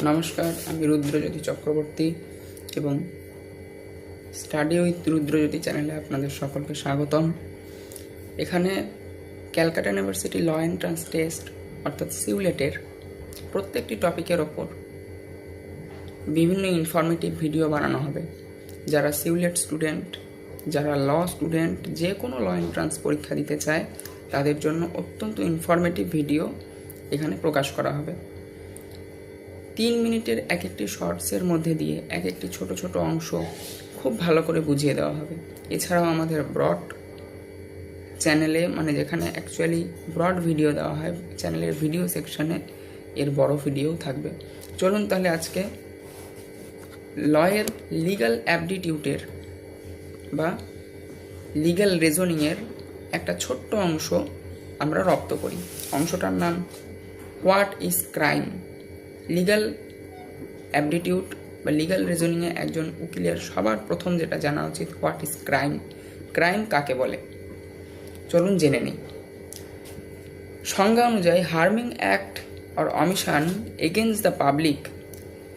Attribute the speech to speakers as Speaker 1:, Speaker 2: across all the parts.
Speaker 1: নমস্কার, আমি রুদ্রজ্যোতি চক্রবর্তী এবং স্টাডি উইথ রুদ্রজ্যোতি চ্যানেলে আপনাদের সকলকে স্বাগতম। এখানে Calcutta university law entrance test অর্থাৎ সিউলেটের প্রত্যেকটি টপিকের ওপর বিভিন্ন ইনফরমেটিভ ভিডিও বানানো হবে। যারা সিউলেট স্টুডেন্ট, যারা ল স্টুডেন্ট, যে কোনো ল এন্ট্রান্স পরীক্ষা দিতে চায় তাদের জন্য অত্যন্ত ইনফরমেটিভ ভিডিও এখানে প্রকাশ করা হবে। 3 মিনিটের এক একটি শর্টসের মধ্যে দিয়ে এক একটি ছোট ছোট অংশ খুব ভালো করে বুঝিয়ে দেওয়া হবে। এছাড়াও আমাদের ব্রড চ্যানেলে, মানে যেখানে অ্যাকচুয়ালি ব্রড ভিডিও দেওয়া হয়, চ্যানেলের ভিডিও সেকশনে এর বড় ভিডিও থাকবে। চলুন তাহলে আজকে লয়ের লিগ্যাল অ্যাপটিটিউডের বা লিগ্যাল রিজনিংয়ের একটা ছোট্ট অংশ আমরা রপ্ত করি। অংশটার নাম what is crime. Legal aptitude বা লিগ্যাল রিজনিংয়ে একজন উকিলের সবার প্রথম যেটা জানা উচিত, হোয়াট ইজ ক্রাইম, ক্রাইম কাকে বলে। চলুন জেনে নিই। সংজ্ঞা অনুযায়ী harming act or omission against the public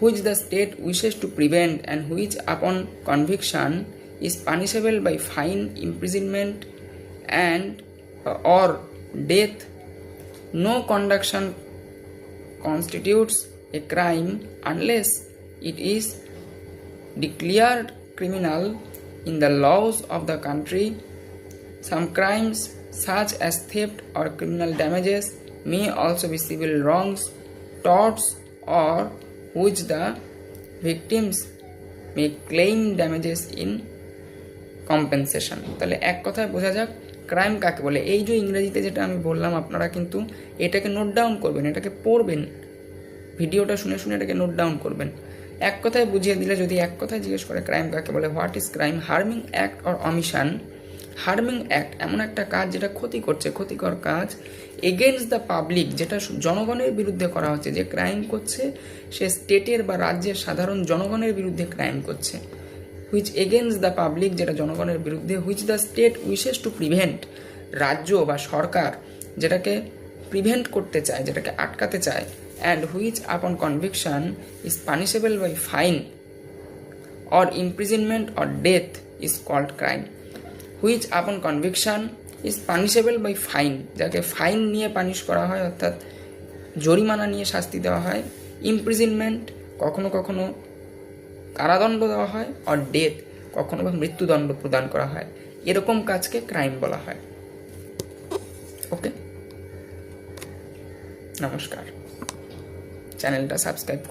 Speaker 1: which the state wishes to prevent and which upon conviction is punishable by fine, imprisonment and or death. No conduction constitutes a crime unless it is declared criminal in the laws of the country. Some crimes such as theft or criminal damages may also be civil wrongs, torts or which the victims may claim damages in compensation. তাহলে এক কথায় বোঝা যাক crime কাকে বলে। এই যে ইংরেজিতে যেটা আমি বললাম, আপনারা কিন্তু এটাকে নোট ডাউন করবেন, এটাকে পড়বেন, ভিডিওটা শুনে শুনে এটাকে নোট ডাউন করবেন। এক কথায় বুঝিয়ে দিলে, যদি এক কথায় জিজ্ঞেস করে ক্রাইম কাকে বলে, what is crime, harming act or omission. Harming act এমন একটা কাজ যেটা ক্ষতি করছে, ক্ষতিকর কাজ। এগেনস্ট দ্য পাবলিক, যেটা জনগণের বিরুদ্ধে করা হচ্ছে, যে ক্রাইম করছে সে স্টেটের বা রাজ্যের সাধারণ জনগণের বিরুদ্ধে ক্রাইম করছে। হুইচ এগেনস্ট দ্য পাবলিক, যেটা জনগণের বিরুদ্ধে। Which the state wishes to prevent, রাজ্য বা সরকার যেটাকে প্রিভেন্ট করতে চায়, যেটাকে আটকাতে চায়। And which upon conviction is punishable by fine or imprisonment or death is called crime. Which upon conviction is punishable by fine, যাকে ফাইন নিয়ে পানিশ করা হয়, অর্থাৎ জরিমানা নিয়ে শাস্তি দেওয়া হয়। ইমপ্রিজনমেন্ট, কখনো কখনো কারাদণ্ড দেওয়া হয়। আর ডেথ, কখনো বা মৃত্যুদণ্ড প্রদান করা হয়। এরকম কাজকে ক্রাইম বলা হয়। ওকে, নমস্কার, চ্যানেলটা সাবস্ক্রাইব